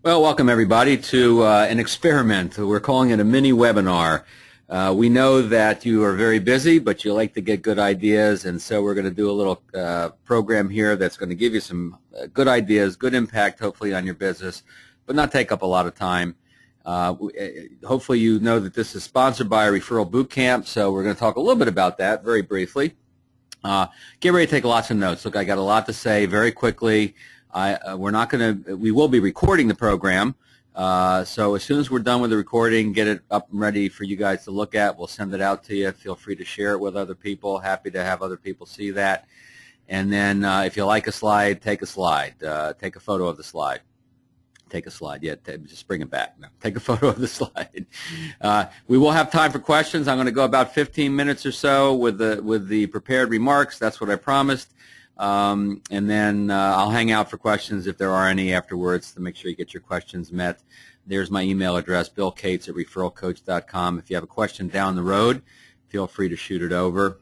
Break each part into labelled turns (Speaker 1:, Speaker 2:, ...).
Speaker 1: Well, welcome everybody to an experiment. We're calling it a mini webinar. We know that you are very busy, but you like to get good ideas, and so we're going to do a little program here that's going to give you some good ideas, good impact hopefully on your business, but not take up a lot of time. Hopefully you know that this is sponsored by Referral Bootcamp, so we're going to talk a little bit about that very briefly. Get ready to take lots of notes. Look, I got a lot to say very quickly. We will be recording the program, so as soon as we're done with the recording, get it up and ready for you guys to look at. We'll send it out to you. Feel free to share it with other people. Happy to have other people see that. And then if you like a slide, take a slide. Take a photo of the slide. Take a slide. Yeah, just bring it back. No, take a photo of the slide. We will have time for questions. I'm going to go about 15 minutes or so with the prepared remarks. That's what I promised. And then I'll hang out for questions if there are any afterwards to make sure you get your questions met. There's my email address, billcates@referralcoach.com. If you have a question down the road, feel free to shoot it over.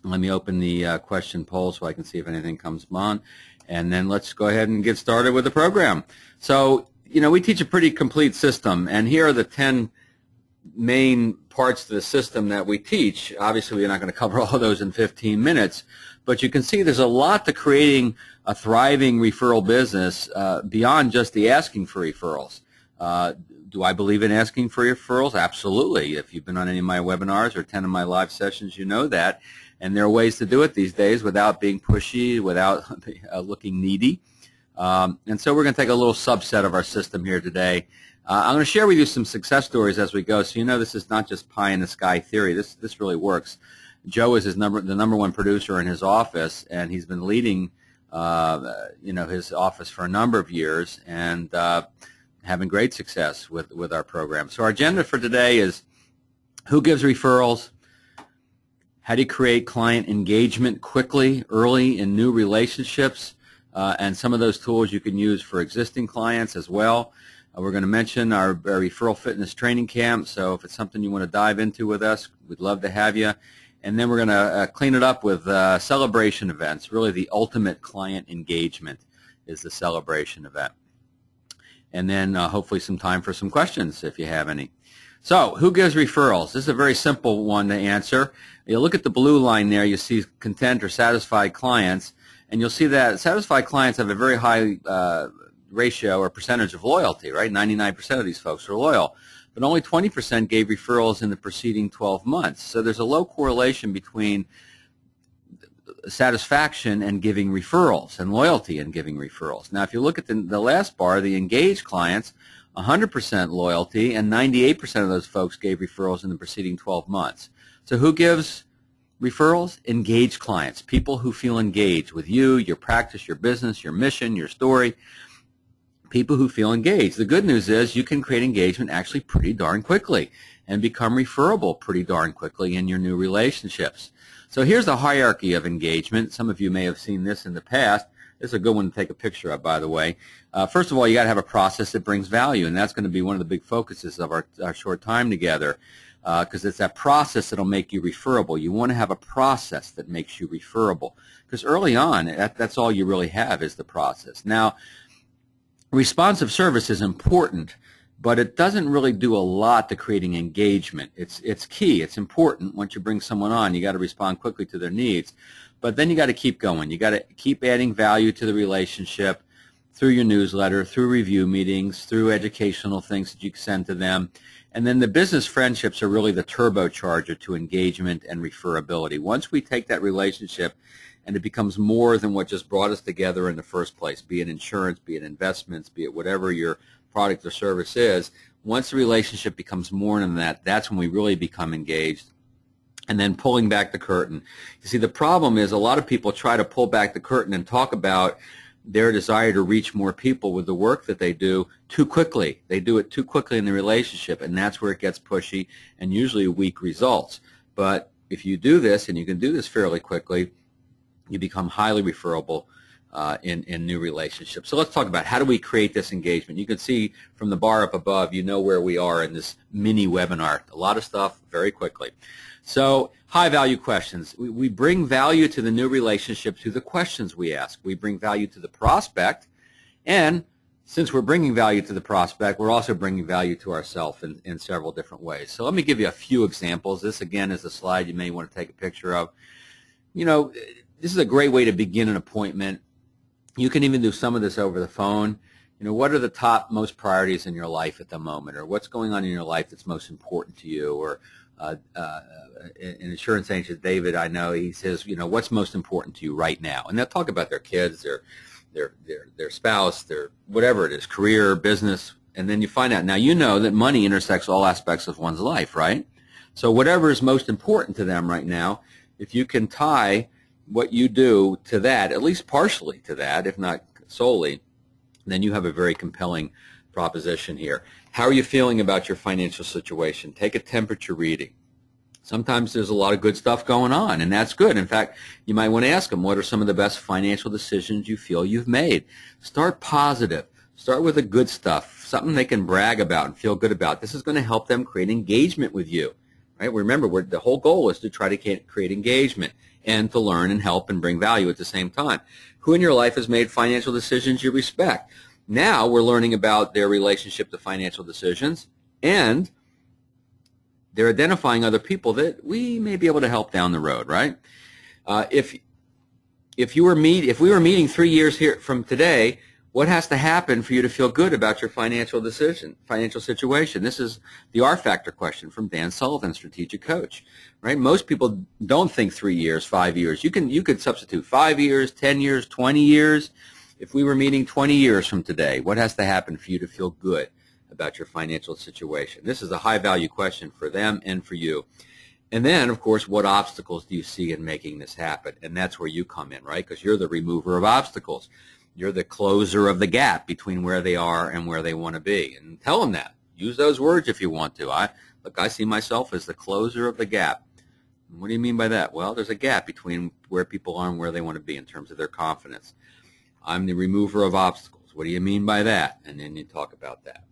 Speaker 1: Let me open the question poll so I can see if anything comes on. And then let's go ahead and get started with the program. So, you know, we teach a pretty complete system, and here are the 10 main parts to the system that we teach. Obviously, we're not going to cover all those in 15 minutes, but you can see there's a lot to creating a thriving referral business beyond just the asking for referrals. Do I believe in asking for referrals? Absolutely. If you've been on any of my webinars or 10 of my live sessions, you know that. And there are ways to do it these days without being pushy, without looking needy. And so we're going to take a little subset of our system here today. I'm going to share with you some success stories as we go, so you know this is not just pie in the sky theory. This really works. Joe is the number one producer in his office, and he's been leading his office for a number of years and having great success with our program. So our agenda for today is who gives referrals, how do you create client engagement quickly, early in new relationships, and some of those tools you can use for existing clients as well. We're going to mention our referral fitness training camp, so if it's something you want to dive into with us, we'd love to have you. And then we're going to clean it up with celebration events. Really the ultimate client engagement is the celebration event. And then hopefully some time for some questions if you have any. So who gives referrals? This is a very simple one to answer. You look at the blue line there, you see content or satisfied clients, and you'll see that satisfied clients have a very high ratio or percentage of loyalty, right? 99% of these folks are loyal. But only 20% gave referrals in the preceding 12 months. So there's a low correlation between satisfaction and giving referrals and loyalty and giving referrals. Now, if you look at the last bar, the engaged clients, 100% loyalty, and 98% of those folks gave referrals in the preceding 12 months. So who gives referrals? Engaged clients, people who feel engaged with you, your practice, your business, your mission, your story. People who feel engaged. The good news is you can create engagement actually pretty darn quickly and become referable pretty darn quickly in your new relationships. So here's the hierarchy of engagement. Some of you may have seen this in the past. This is a good one to take a picture of, by the way. First of all, you got to have a process that brings value, and that's going to be one of the big focuses of our short time together, because it's that process that will make you referable. You want to have a process that makes you referable, because early on, that's all you really have is the process. Now, responsive service is important, but it doesn't really do a lot to creating engagement. It's key. It's important. Once you bring someone on, you got to respond quickly to their needs. But then you got to keep going. You got to keep adding value to the relationship through your newsletter, through review meetings, through educational things that you send to them. And then the business friendships are really the turbocharger to engagement and referability. Once we take that relationship and it becomes more than what just brought us together in the first place, be it insurance, be it investments, be it whatever your product or service is. Once the relationship becomes more than that, that's when we really become engaged. And then pulling back the curtain. You see, the problem is a lot of people try to pull back the curtain and talk about their desire to reach more people with the work that they do too quickly. They do it too quickly in the relationship, and that's where it gets pushy and usually weak results. But if you do this, and you can do this fairly quickly, you become highly referable in new relationships. So let's talk about how do we create this engagement. You can see from the bar up above, you know where we are in this mini webinar. A lot of stuff very quickly. So high value questions. We bring value to the new relationship through the questions we ask. We bring value to the prospect, and since we're bringing value to the prospect, we're also bringing value to ourselves in several different ways. So let me give you a few examples. This, again, is a slide you may want to take a picture of. You know, this is a great way to begin an appointment. You can even do some of this over the phone. You know, what are the top most priorities in your life at the moment, or what's going on in your life that's most important to you? Or an insurance agent, David, I know, he says, you know, what's most important to you right now? And they'll talk about their kids, their spouse, their whatever it is, career, business, and then you find out. Now, you know that money intersects all aspects of one's life, right? So whatever is most important to them right now, if you can tie what you do to that, at least partially to that, if not solely, then you have a very compelling proposition here. How are you feeling about your financial situation? Take a temperature reading. Sometimes there's a lot of good stuff going on, and that's good. In fact, you might want to ask them, what are some of the best financial decisions you feel you've made? Start positive. Start with the good stuff, something they can brag about and feel good about. This is going to help them create engagement with you. Right? Remember, the whole goal is to try to create engagement and to learn and help and bring value at the same time. Who in your life has made financial decisions you respect? Now we're learning about their relationship to financial decisions, and they're identifying other people that we may be able to help down the road, right? If we were meeting 3 years here from today, what has to happen for you to feel good about your financial situation? This is the R factor question from Dan Sullivan, strategic coach, right? Most people don't think 3 years, 5 years. You could substitute 5 years, 10 years, 20 years. If we were meeting 20 years from today, what has to happen for you to feel good about your financial situation? This is a high value question for them and for you. And then, of course, what obstacles do you see in making this happen? And that's where you come in, right? Because you're the remover of obstacles. You're the closer of the gap between where they are and where they want to be. And tell them that. Use those words if you want to. I see myself as the closer of the gap. What do you mean by that? Well, there's a gap between where people are and where they want to be in terms of their confidence. I'm the remover of obstacles. What do you mean by that? And then you talk about that.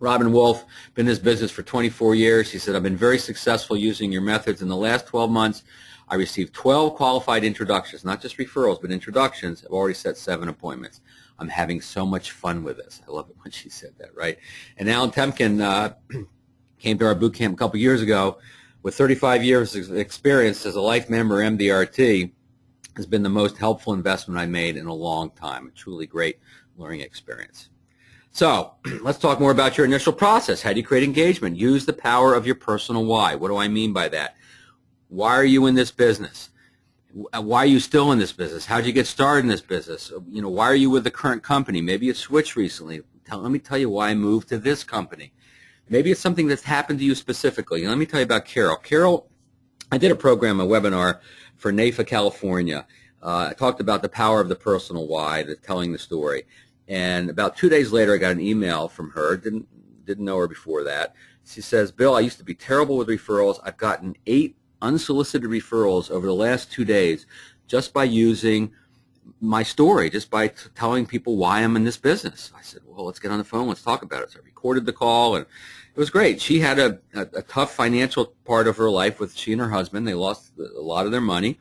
Speaker 1: Robin Wolf, been in this business for 24 years. He said, I've been very successful using your methods. In the last 12 months, I received 12 qualified introductions, not just referrals, but introductions. I've already set 7 appointments. I'm having so much fun with this. I love it when she said that, right? And Alan Temkin came to our boot camp a couple years ago with 35 years of experience as a life member MDRT. Has been the most helpful investment I made in a long time. A truly great learning experience. So let's talk more about your initial process. How do you create engagement? Use the power of your personal why. What do I mean by that? Why are you in this business? Why are you still in this business? How did you get started in this business? You know, why are you with the current company? Maybe you switched recently. Let me tell you why I moved to this company. Maybe it's something that's happened to you specifically. Let me tell you about Carol. Carol, I did a program, a webinar for NAFA, California. I talked about the power of the personal why, telling the story. And about 2 days later, I got an email from her. Didn't know her before that. She says, Bill, I used to be terrible with referrals. I've gotten 8 unsolicited referrals over the last 2 days just by using my story, just by telling people why I'm in this business. I said, well, let's get on the phone. Let's talk about it. So I recorded the call, and it was great. She had a tough financial part of her life with she and her husband. They lost a lot of their money.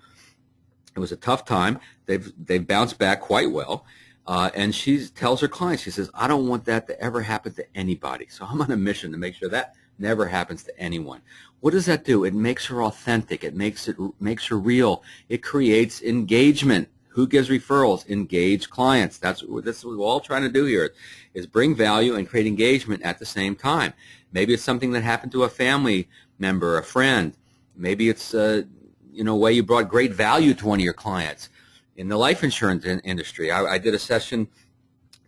Speaker 1: It was a tough time. They've bounced back quite well. And she tells her clients, she says, I don't want that to ever happen to anybody. So I'm on a mission to make sure that never happens to anyone. What does that do? It makes her authentic. It makes her real. It creates engagement. Who gives referrals? Engaged clients. This is what we're all trying to do here, is bring value and create engagement at the same time. Maybe it's something that happened to a family member, a friend. Maybe it's a way you brought great value to one of your clients. In the life insurance industry, I did a session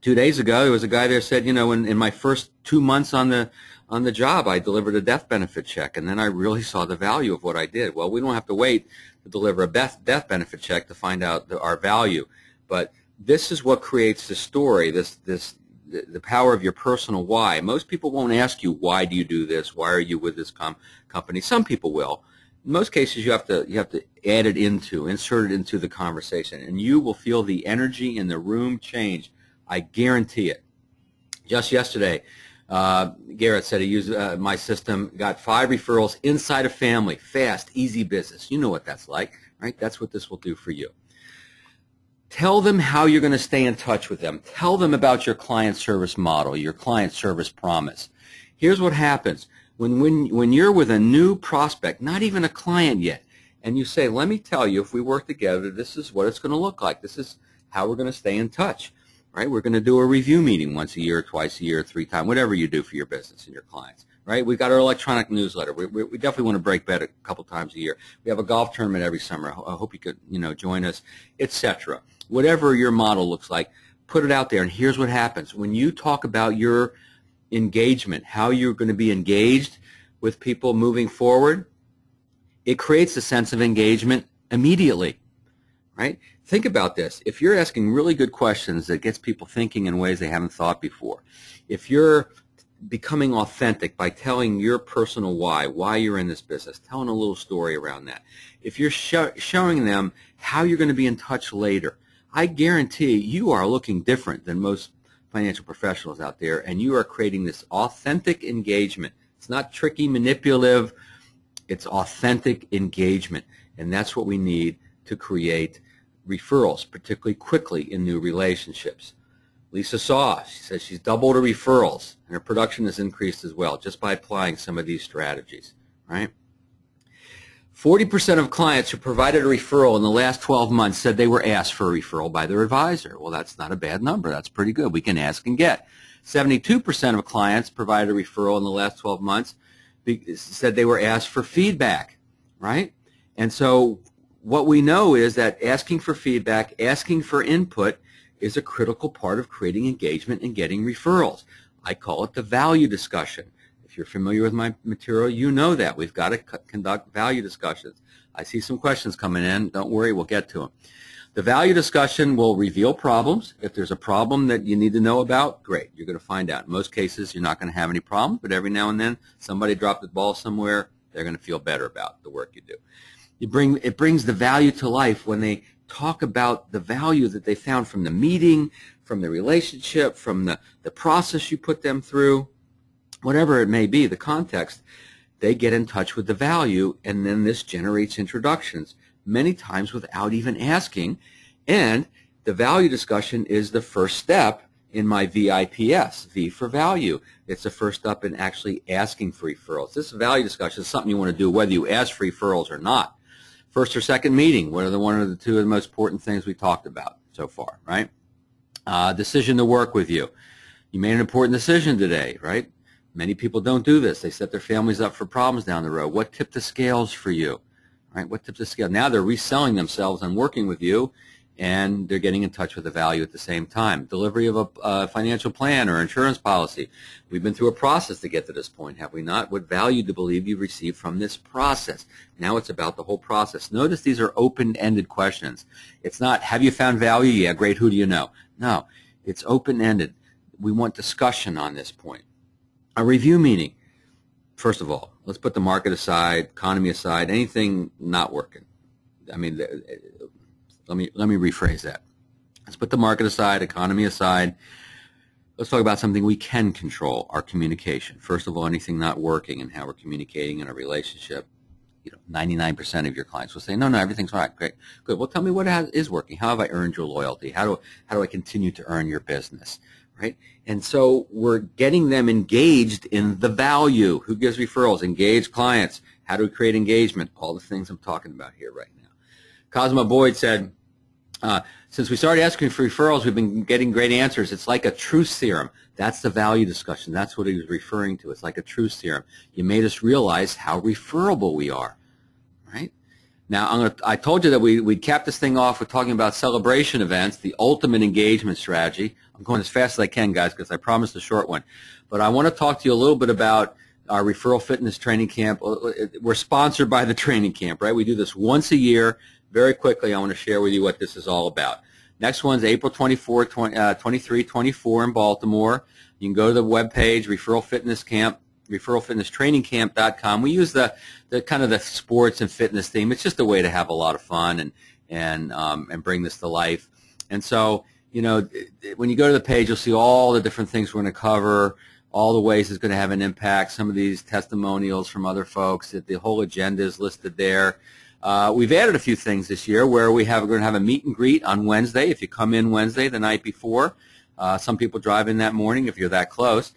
Speaker 1: 2 days ago. There was a guy there said, in my first 2 months on the job, I delivered a death benefit check, and then I really saw the value of what I did. Well, we don't have to wait to deliver a death benefit check to find out our value, but this is what creates the story. The power of your personal why. Most people won't ask you, why do you do this? Why are you with this company? Some people will. In most cases, you have to insert it into the conversation, and you will feel the energy in the room change. I guarantee it. Just yesterday, Garrett said he used my system, got 5 referrals inside a family, fast, easy business. You know what that's like, right? That's what this will do for you. Tell them how you're going to stay in touch with them. Tell them about your client service model, your client service promise. Here's what happens. When you're with a new prospect, not even a client yet, and you say, let me tell you, if we work together, this is what it's going to look like. This is how we're going to stay in touch. Right? We're going to do a review meeting once a year, twice a year, 3 times, whatever you do for your business and your clients. Right? We've got our electronic newsletter. We definitely want to break bed a couple times a year. We have a golf tournament every summer. I hope you could, join us, etc. Whatever your model looks like, put it out there. And here's what happens. When you talk about your engagement, how you're going to be engaged with people moving forward, it creates a sense of engagement immediately. Right? Think about this. If you're asking really good questions that gets people thinking in ways they haven't thought before, if you're becoming authentic by telling your personal why you're in this business, telling a little story around that, if you're showing them how you're going to be in touch later, I guarantee you are looking different than most financial professionals out there, and you are creating this authentic engagement. It's not tricky, manipulative. It's authentic engagement, and that's what we need to create referrals, particularly quickly in new relationships. Lisa saw, she says she's doubled her referrals, and her production has increased as well just by applying some of these strategies, right? 40% of clients who provided a referral in the last 12 months said they were asked for a referral by their advisor. Well, that's not a bad number. That's pretty good. We can ask and get. 72% of clients provided a referral in the last 12 months said they were asked for feedback, right? And so what we know is that asking for feedback, asking for input is a critical part of creating engagement and getting referrals. I call it the value discussion. If you're familiar with my material, you know that. We've got to conduct value discussions. I see some questions coming in. Don't worry, we'll get to them. The value discussion will reveal problems. If there's a problem that you need to know about, great, you're going to find out. In most cases, you're not going to have any problem, but every now and then somebody dropped the ball somewhere, they're going to feel better about the work you do. It brings the value to life when they talk about the value that they found from the meeting, from the relationship, from the process you put them through, whatever it may be, the context. They get in touch with the value, and then this generates introductions, many times without even asking. And the value discussion is the first step in my VIPS, V for value. It's the first step in actually asking for referrals. This value discussion is something you want to do whether you ask for referrals or not. First or second meeting, what are one of the two of the most important things we talked about so far, right? Decision to work with you. You made an important decision today, right? Many people don't do this. They set their families up for problems down the road. What tipped the scales for you, right? What tipped the scale? Now they're reselling themselves and working with you, and they're getting in touch with the value at the same time. Delivery of a financial plan or insurance policy. We've been through a process to get to this point, have we not? What value do you believe you've received from this process? Now it's about the whole process. Notice these are open-ended questions. It's not, have you found value? Yeah, great, who do you know? No, it's open-ended. We want discussion on this point. A review meeting. First of all, let's put the market aside, economy aside, anything not working. I mean, let me rephrase that. Let's put the market aside, economy aside. Let's talk about something we can control, our communication. First of all, anything not working and how we're communicating in a relationship. 99% of your clients will say, no, everything's all right. Great, good. Well, tell me what is working. How have I earned your loyalty? How do I continue to earn your business? Right? And so we're getting them engaged in the value. Who gives referrals? Engaged clients. How do we create engagement? All the things I'm talking about here right now. Cosmo Boyd said, since we started asking for referrals, we've been getting great answers. It's like a truth serum. That's the value discussion. That's what he was referring to. It's like a truth serum. You made us realize how referable we are, right? Now, I told you that we'd cap this thing off with talking about celebration events, the ultimate engagement strategy. I'm going as fast as I can, guys, because I promised a short one. But I want to talk to you a little bit about our Referral Fitness Training Camp. We're sponsored by the training camp, right? We do this once a year. Very quickly, I want to share with you what this is all about. Next one's April 24, 23, 24 in Baltimore. You can go to the webpage, Referral Fitness Camp, referralfitnesstrainingcamp.com. We use the kind of the sports and fitness theme. It's just a way to have a lot of fun and bring this to life. And so, when you go to the page, you'll see all the different things we're going to cover, all the ways it's going to have an impact, some of these testimonials from other folks. The whole agenda is listed there. We've added a few things this year where we're going to have a meet and greet on Wednesday. If you come in Wednesday, the night before, some people drive in that morning if you're that close.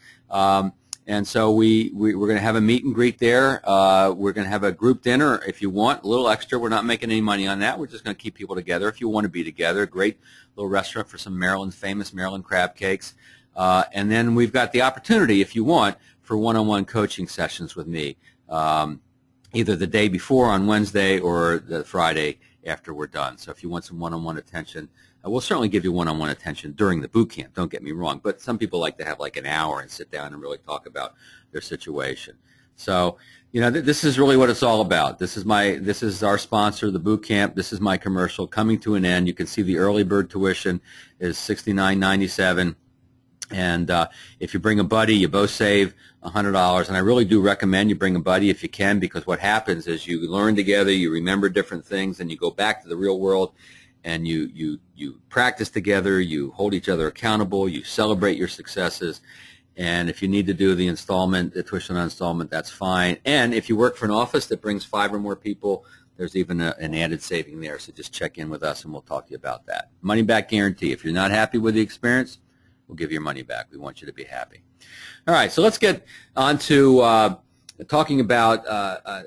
Speaker 1: And so we're going to have a meet and greet there. We're going to have a group dinner if you want, a little extra. We're not making any money on that. We're just going to keep people together if you want to be together. Great little restaurant for some famous Maryland crab cakes. And then we've got the opportunity, if you want, for one-on-one coaching sessions with me, either the day before on Wednesday or the Friday after we're done. So if you want some one-on-one attention, we'll certainly give you one-on-one attention during the boot camp, don't get me wrong, but some people like to have like an hour and sit down and really talk about their situation. So, you know, this is really what it's all about. This is our sponsor, the boot camp. This is my commercial coming to an end. You can see the early bird tuition is $69.97. And if you bring a buddy, you both save $100. And I really do recommend you bring a buddy if you can, because what happens is you learn together, you remember different things, and you go back to the real world, and you practice together, you hold each other accountable, you celebrate your successes. And if you need to do the tuition on installment, that's fine. And if you work for an office that brings 5 or more people, there's even an added saving there. So just check in with us, and we'll talk to you about that. Money back guarantee. If you're not happy with the experience, we'll give you your money back. We want you to be happy. All right, so let's get on to talking about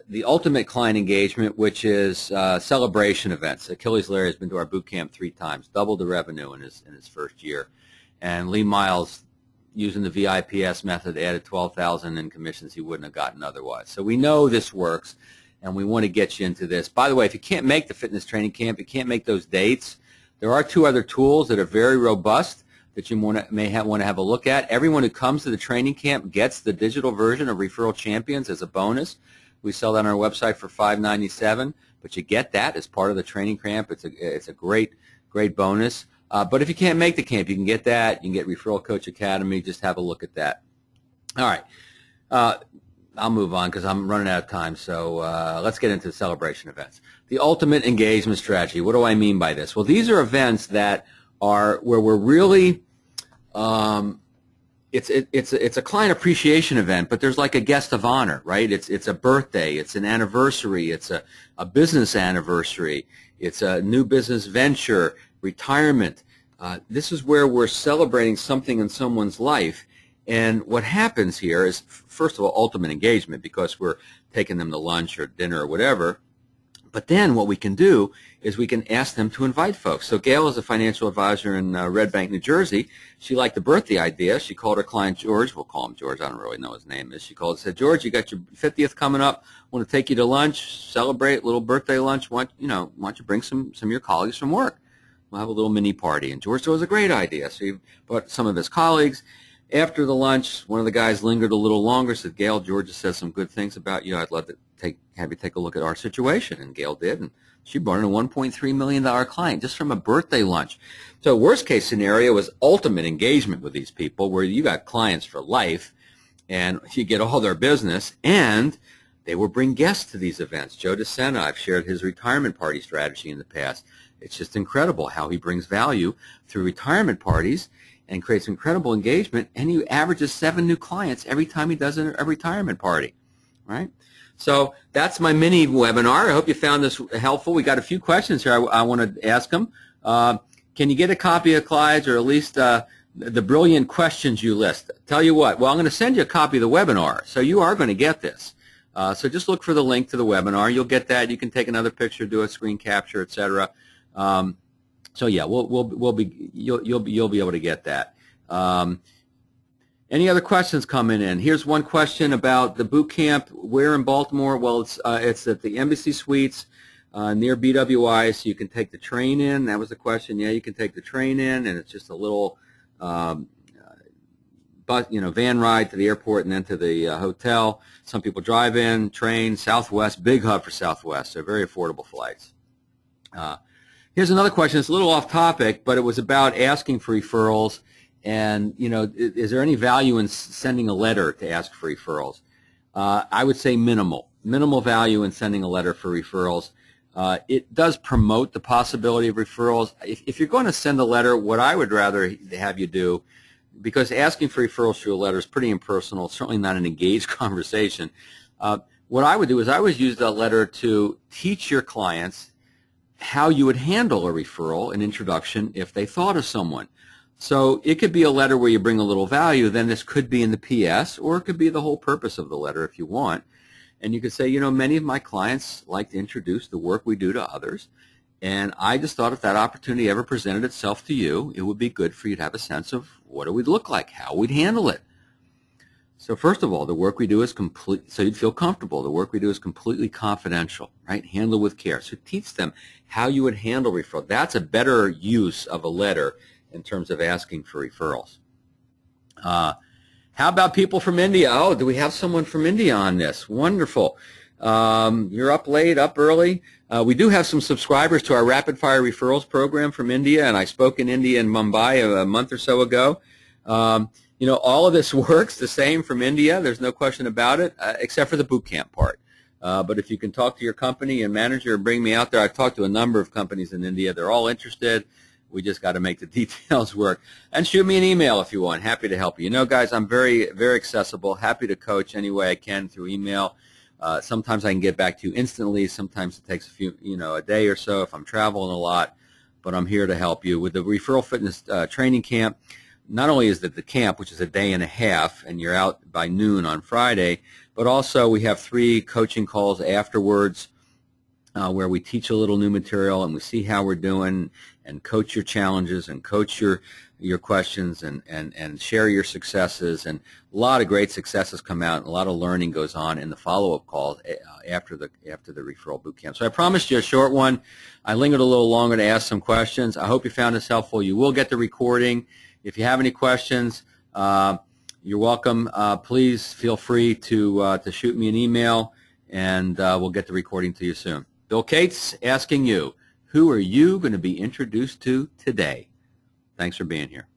Speaker 1: the ultimate client engagement, which is celebration events. Achilles Larry has been to our boot camp 3 times, doubled the revenue in his first year. And Lee Miles, using the VIPS method, added $12,000 in commissions he wouldn't have gotten otherwise. So we know this works, and we want to get you into this. By the way, if you can't make the fitness training camp, you can't make those dates, there are 2 other tools that are very robust that you may want to have a look at. Everyone who comes to the training camp gets the digital version of Referral Champions as a bonus. We sell that on our website for $5.97, but you get that as part of the training camp. It's a great bonus. But if you can't make the camp, you can get that. You can get Referral Coach Academy. Just have a look at that. All right. I'll move on because I'm running out of time. So let's get into the celebration events. The ultimate engagement strategy. What do I mean by this? Well, these are events that are where we're really it's a client appreciation event, but there's like a guest of honor, right? It's a birthday, it's an anniversary, it's a business anniversary, it's a new business venture, retirement. This is where we're celebrating something in someone's life. And what happens here is, first of all, ultimate engagement, because we're taking them to lunch or dinner or whatever. But then what we can do is we can ask them to invite folks. So Gail is a financial advisor in Red Bank, New Jersey. She liked the birthday idea. She called her client George. We'll call him George. I don't really know his name is. She called and said, George, you got your 50th coming up. I want to take you to lunch, celebrate, little birthday lunch. Why don't you bring some of your colleagues from work? We'll have a little mini party. And George thought it was a great idea. So he brought some of his colleagues. After the lunch, one of the guys lingered a little longer, said, Gail, George says some good things about you. I'd love to have you take a look at our situation. And Gail did, and she brought in a $1.3 million client just from a birthday lunch. So worst case scenario was ultimate engagement with these people, where you got clients for life, and you get all their business, and they will bring guests to these events. Joe DeSena, I've shared his retirement party strategy in the past. It's just incredible how he brings value through retirement parties and creates incredible engagement, and he averages 7 new clients every time he does a retirement party, right? So that's my mini webinar. I hope you found this helpful. We got a few questions here I want to ask them. Can you get a copy of Clyde's, or at least the brilliant questions you list? Tell you what, well, I'm going to send you a copy of the webinar, so you are going to get this. So just look for the link to the webinar. You'll get that. You can take another picture, do a screen capture, etc. So yeah, you'll be able to get that. Any other questions coming in? Here's one question about the boot camp. Where in Baltimore? Well, it's at the Embassy Suites near BWI, so you can take the train in. That was the question. Yeah, you can take the train in, and it's just a little van ride to the airport and then to the hotel. Some people drive in, train, Southwest, big hub for Southwest, so very affordable flights. Here's another question. It's a little off topic, but it was about asking for referrals. And, is there any value in sending a letter to ask for referrals? I would say minimal value in sending a letter for referrals. It does promote the possibility of referrals. If you're going to send a letter, what I would rather have you do, because asking for referrals through a letter is pretty impersonal, certainly not an engaged conversation, what I would do is I would use that letter to teach your clients how you would handle a referral, an introduction, if they thought of someone. So it could be a letter where you bring a little value, then this could be in the PS, or it could be the whole purpose of the letter if you want. And you could say, you know, many of my clients like to introduce the work we do to others, and I just thought if that opportunity ever presented itself to you, it would be good for you to have a sense of what it would look like, how we'd handle it. So first of all, the work we do is complete, so you'd feel comfortable. The work we do is completely confidential, right? Handle with care. So teach them how you would handle referral. That's a better use of a letter in terms of asking for referrals. How about people from India? Oh, do we have someone from India on this? Wonderful. You're up late, up early. We do have some subscribers to our Rapid Fire Referrals program from India, and I spoke in India in Mumbai a month or so ago. You know, all of this works the same from India. There's no question about it, except for the boot camp part. But if you can talk to your company and manager and bring me out there, I've talked to a number of companies in India. They're all interested. We just got to make the details work. And shoot me an email if you want. Happy to help you. You know, guys, I'm very, very accessible. Happy to coach any way I can through email. Sometimes I can get back to you instantly. Sometimes it takes a day or so if I'm traveling a lot. But I'm here to help you. With the Referral Fitness Training Camp, not only is it the camp, which is a day and a half, and you're out by noon on Friday, but also we have 3 coaching calls afterwards where we teach a little new material and we see how we're doing and coach your challenges and coach your questions and share your successes. And a lot of great successes come out and a lot of learning goes on in the follow-up calls after the referral boot camp. So I promised you a short one. I lingered a little longer to ask some questions. I hope you found this helpful. You will get the recording. If you have any questions, you're welcome. Please feel free to shoot me an email, and we'll get the recording to you soon. Bill Cates asking you, who are you going to be introduced to today? Thanks for being here.